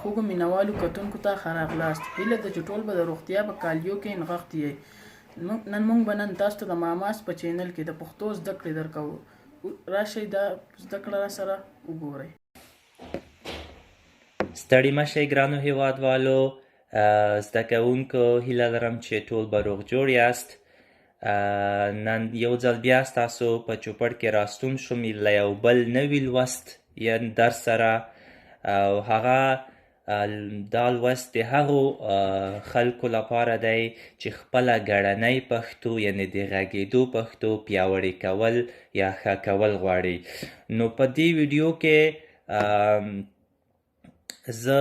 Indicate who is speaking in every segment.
Speaker 1: خوږو مینوالو کتونکو ته ښه راغلاست. هیله ده چې ټول به د روغتیا په کالیو کې نغښتي یئ. نن موږ به تاسو ته د ماماس په چینل کې د پښتو زده کړې درکوو. راشئ دا زده کړه راسره وګورئ.
Speaker 2: ستړي مه شئ ګرانو هیوادوالو. زده کوونکو هیله لرم چې ټول به روغ جوړ یاست. نن یو ځل بیا ستاسو په چوپړ کې راستون شوم له یو بل نوي لوست یا درس سره، او هغه دا لوست د هغو خلکو لپاره دی چې خپله ګړنۍ پښتو یعنې د غږېدو پښتو پیاوړې کول یا ښه کول غواړي. نو په دې ویډیو کې زه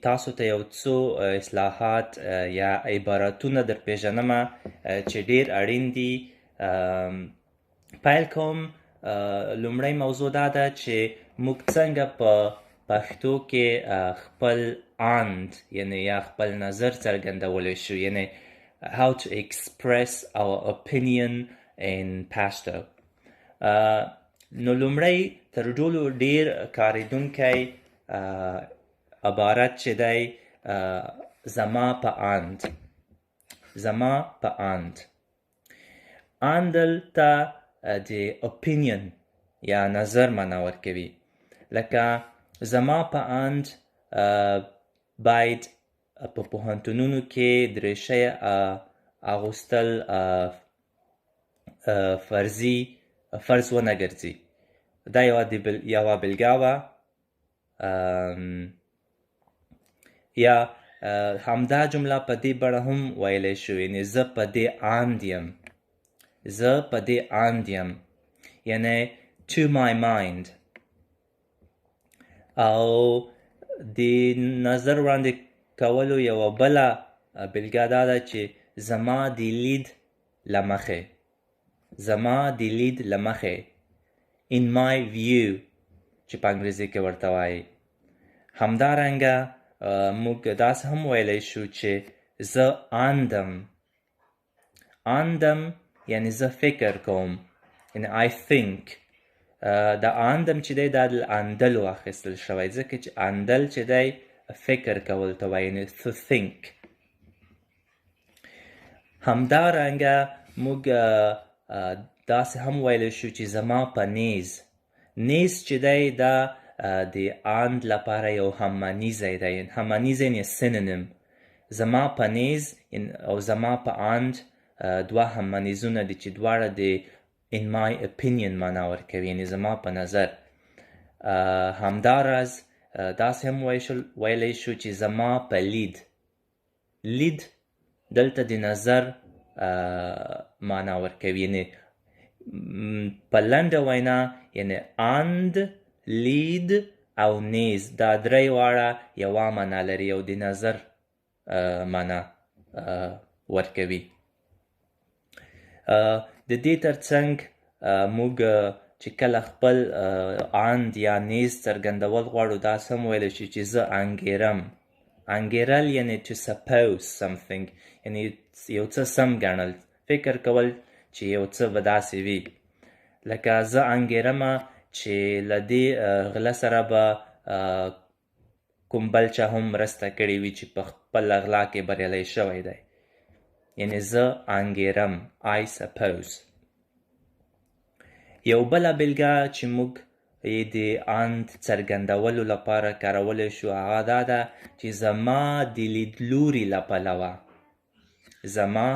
Speaker 2: تاسو ته یو څو اصلاحات یا عبارتونه در پیژنمه چې ډیر اړین دي. پیل کوم. لومړی موضوع دا ده چې موږ څنګه په پښتو کې خپل اند یعنی یا خپل نظر څرګندولی شو، یعنی how to express our opinion in Pashto. نو لومړی تر ټولو ډیر کارېدونکی عبارت چې دی زما په اند. زما په اند. اند دلته د opinion یا نظر معنا ورکوي. لکه زما په اند باید په پوهنتونونو کې دریشۍ اغوستل فرض ونه ګرځي. دا یوه بېلګه وه. یا همدا جمله په دې بڼه هم ویلی شو، یعنې زه په دې اند یم. زه په دې اند یم یعنی to my mind. او د نظر وړاندې کولو یوه بله بېلګه دا ده چې زما د لید له مخې. زما د لید له مخې in my view چې په انګریزي کې ورته وایي. همدارنګه موږ داسې هم ویلی شو چې زه اندم. اندم یعنی زه فکر کوم، یعنی I think. دا اندم چې دی دا د اندلو اخیستل شوی، ځکه چې اندل چې دی فکر کول ته وایي، یعنی to think. همدارنګه موږ داسې هم ویلی شو چې زما په نیز. نیز چې دی دا د اند لپاره یو هممنیزی دی. هممنیزی یعنی سینونیم. زما په نیز او زما په اند دوه هممنیزونه دي چې دواړه د in my opinion معنا ورکوي، یعنی زما په نظر. همداراز داسې هم ویلی شو چې زما په لید. لید دلته د نظر معنا ورکوي، یعنی په لنډه وینا یعنی اند، لید او نیز دا درې واړه یوه معنا لري او د نظر معنا ورکوي. د دې ترڅنګ موږ چې کله خپل اند یا نیز څرګندول غواړو داسې هم ویلی شي چې زه انګیرم. انګیرل یعنی to suppose something، یعنی یو څه سم ګڼل، فکر کول چې یو څه به داسې وي. لکه زه انګیرمه چې له دې غله سره به کوم بل چا هم مرسته کړې وي چې په خپل غلا کې بریالی شوی دی. یعنی زه انګیرم I suppose. یو بله بېلګه چې موږ د اند څرګندولو لپاره کارولی شو هغه دا ده چې زما د لیدلوري له پلوه. زما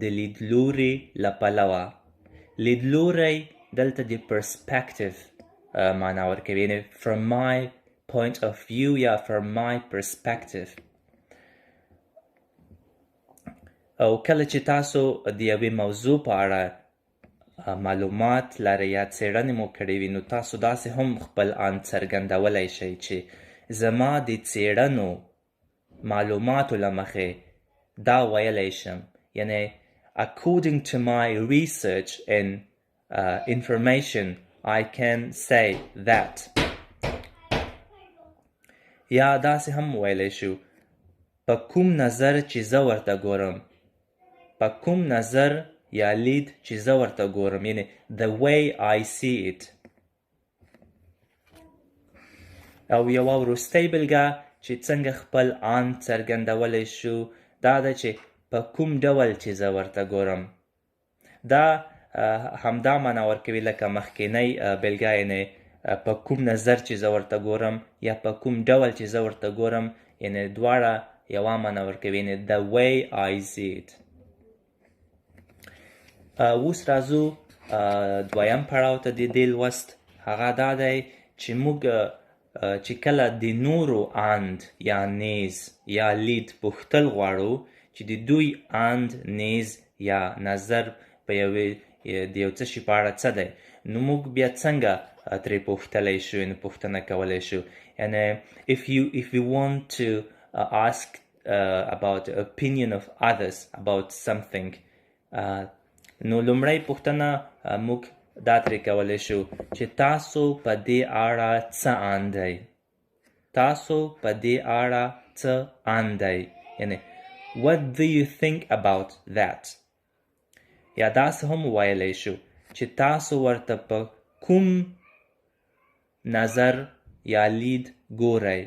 Speaker 2: د لیدلوري له پلوه. لیدلوری دلته د perspective معنا ورکوي، یعنی from my point of view یا from my perspective. او کله چې تاسو د یوې موضوع په اړه معلومات لرئ یا څېړنې مو کړې وي، نو تاسو داسې هم خپل اند څرګندولی شئ چې زما د څېړنو معلوماتو له مخې دا ویلی شم، یعنی according to my research and information I can say that. یا داسې هم ویلی شو په کوم نظر چې زه ورته ګورم. په کوم نظر یا لید چې زه ورته ګورم، یعنی the way I see it. او یوه وروستۍ بېلګه چې څنګه خپل آند څرګندولی شو دا ده چې په کوم ډول چې زه ورته ګورم. دا همدا معنا ورکوي لکه مخکینۍ بېلګه، یعنې په کوم نظر چې زه ورته ګورم یا په کوم ډول چې زه ورته ګورم، یعنې دواړه یوه معنا ورکوي، یعنې the way I see it. اوس راځو دویم پړاو ته د دې لوست. هغه دا دی چې موږ چې کله د نورو آند یا نیز یا لید پوښتل غواړو چې د دوی آند، نیز یا نظر په د یو څه شي په اړه څه دی، نو موږ بیا څنګه ترې پوښتلی شو، یعنې پوښتنه کولی شو. یعنې if you want to ask about the opinion of others about something، نو لومړی پوښتنه موږ دا ترې کولی شو چې تاسو په دې اړه څه آند دی، تاسو په دې اړه څه آند دی، یعنې what do you think about that. یا داسې هم وویلی شو چې تاسو ورته په کوم نظر یا لید ګورئ،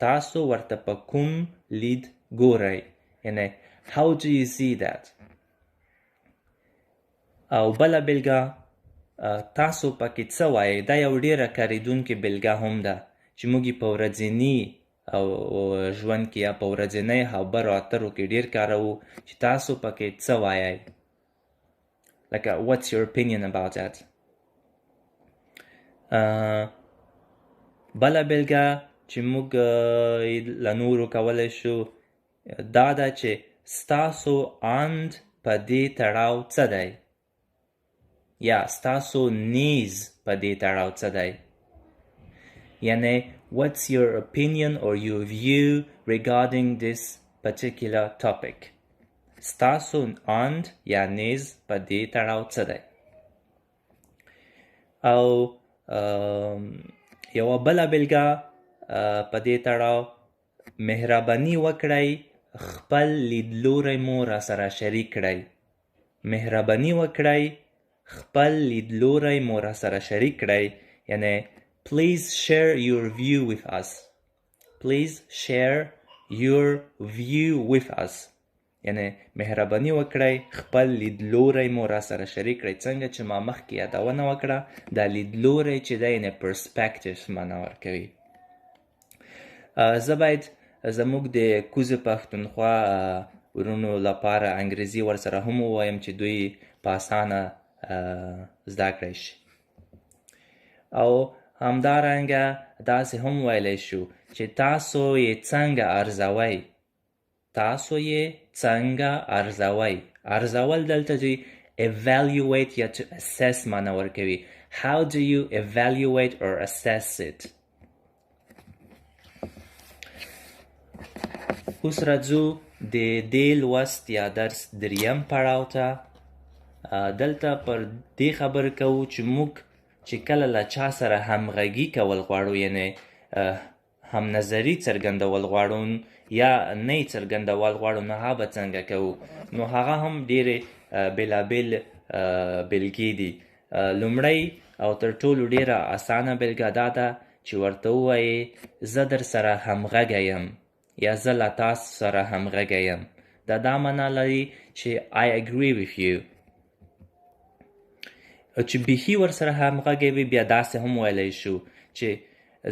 Speaker 2: تاسو ورته په کوم لید ګورئ، یعنې how do you see that. او بله بېلګه تاسو پکې څه وایئ، دا یو ډېره کارېدونکې بېلګه هم ده چې موږ یې په ورځني او ژوند کې یا په ورځنۍ خبرو اترو کې ډېر کاروو چې تاسو پکې څه وایئ، لکه what's your opinion about that. بله بېلګه چې موږ له نورو کولی شو دا ده چې ستاسو آند په دې تړاو څه دی، یا ستاسو نیز په دې تړاو څه دی، یعنی what's your opinion or your view regarding this particular topic. ستاسو آند یا نیز په دې تړاو څه دی. او یوه بله بېلګه په دې تړاو، مهرباني وکړئ خپل لیدلوری مو راسره شریک کړئ. مهرباني وکړئ خپل لیدلوری مو راسره شریک کړئ، یعنی please share your view with us. Please share your view with us. یعنی مهرباني وکړئ خپل لیدلوری مو راسره شریک کړئ. څنګه چې ما مخکې یادونه وکړه، دا لیدلوری چې دی یعنې پرسپیکټیو معنا ورکوي. زه باید زموږ د کوزې پښتونخوا ورونو لپاره انګریزي ورسره هم ووایم چې دوی په اسانه زده کړی شي. او همدارنګه داسې هم ویلی شو چې تاسو یې څنګه ارزوئ، تاسو یې څنګه ارزوئ. ارزول دلته چې evaluate یا to assess معنا ورکوي. How do you evaluate or assess it. اوس راځو د دې لوست یا درس دریم پړاو ته. دلته پر دې خبرې کوو چې موږ چې کله له چا سره همغږي کول غواړو، یعنې هم نظري څرګندول غواړو یا نه یې څرګندول غواړو، نو هغه به څنګه کوو. نو هغه هم ډېرې بېلابېل بېلګې دي. لومړی او تر ټولو ډېره اسانه بېلګه دا ده چې ورته ووایې زه در سره همغږی یم یا زه له تاسو سره همغږی یم. دا معنا لري چې I agree with you. چې بیخي ورسره همغږی وي بیا داسې هم ویلی شو چې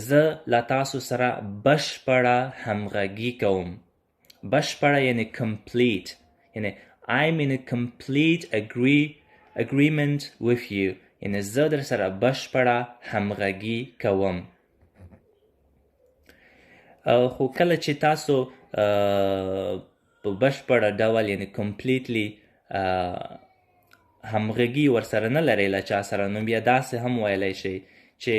Speaker 2: زه له تاسو سره بشپړه همغږي کوم. بشپړه یعنې complete، یعنې I'm in a complete agreement with you، یعنې زه در سره بشپړه همغږي کوم. خو کله چې تاسو په بشپړه ډول یعنې completely همغږي ورسره نه لرئ له چا سره، نو بیا داسې هم ویلی شئ چې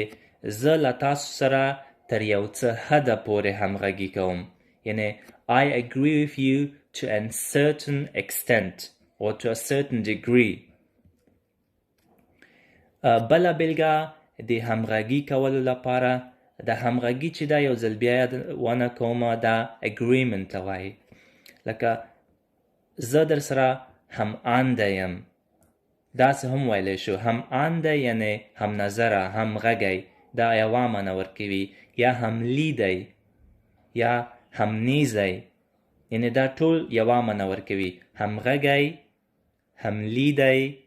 Speaker 2: زه له تاسو سره تر یو څه حده پورې همغږي کوم، یعنې I agree with you to a certain extent or to a certain degree. بله بېلګه د همغږي کولو لپاره، د همغږي چې دا یو ځل بیا یادونه کومه دا agreement ته وایي. لکه زه در سره هم آنده یم، داسې هم ویلی شو. هم آنده یعنې هم نظره، همغږی، دا یوه معنی ورکوي، یا هملی دی یا همنیزی، یعنی دا ټول یوه معنی ورکوي، همغږی، هملی دی،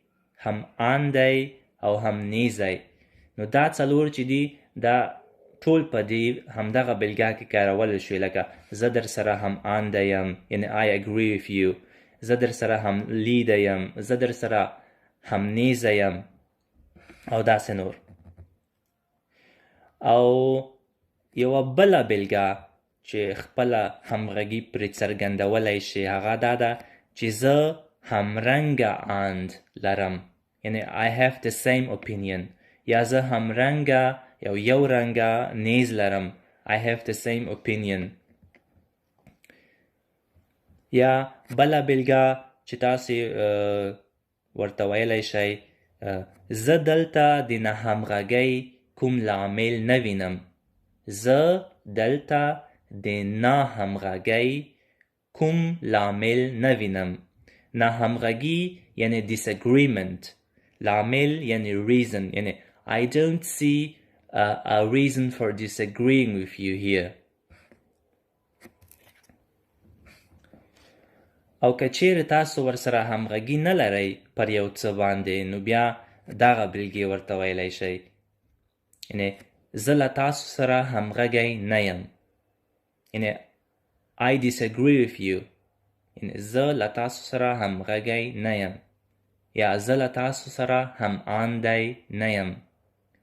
Speaker 2: هم آن دی او همنیزی. نو دا څلور چې دي دا ټول په دې همدغه بلګه کې کارول شوي، لکه زه در سره هم آن دی یم، یعنی I agree with you، زه در سره هملی دی یم، زه در سره همنیزه یم او داسې نور. او یوه بله بلګه چې خپله همغږي پرې څرګندولی شي هغه دا ده چې زه همرنګه آند لرم، یعنی I have the same opinion، یا زه همرنګه یو رنګه نیز لرم، I have the same opinion. یا بله بلګه چې تاسې ورته ویلی شئ زه دلته د ناهمغږۍ کوم لامل نه وینم، زه دلته د ناهمغږۍ کوم لامل نه وینم. ناهمغږي یعنی disagreement، لامل یعنی reason، یعنی I don't see a reason for disagreeing with you here. او که چیرې تاسو ورسره همغږي نه لرئ پر یو څه باندې، نو بیا دغه بلګې ورته ویلی شئ، یعنی زه له تاسو سره همغږی نه یم، یعنی I disagree with you، یعنی زه له تاسو سره همغږی نه یم، یا زه له تاسو سره هم آندی نه یم،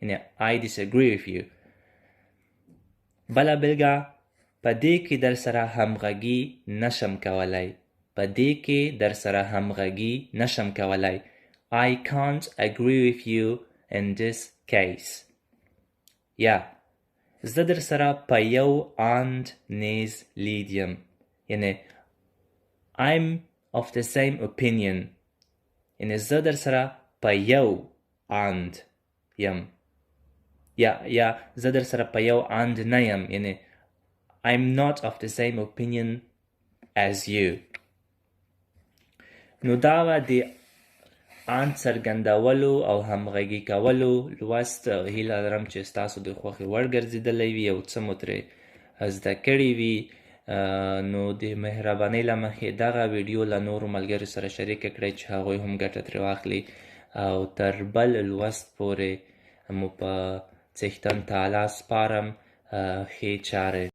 Speaker 2: یعنی I disagree with you. بله بلګه په دې کې در سره همغږي نشم کولی، په دې کې در سره همغږي نشم کولی، I can't agree with you in this case. یا زه در سره په یو آند نیز لید یم، یعنی I'm of the same opinion، یعنی زه در سره په یو آند یم، یا زه در سره په یو آند نه یم، یعنی I'm not of the same opinion as you. نو دا وه د آند څرګندولو او همغږي کولو لوست. هیله لرم چې ستاسو د خوښې وړ ګرځېدلی وي او څه مو ترې زده کړي وي. نو د مهربانۍ له مخې دغه ویډیو له نورو ملګرو سره شریکه کړئ چې هغوی هم ګټه ترې واخلي، او تر بل لوست پورې مو په څښتن تعالی سپارم. ښې چارې.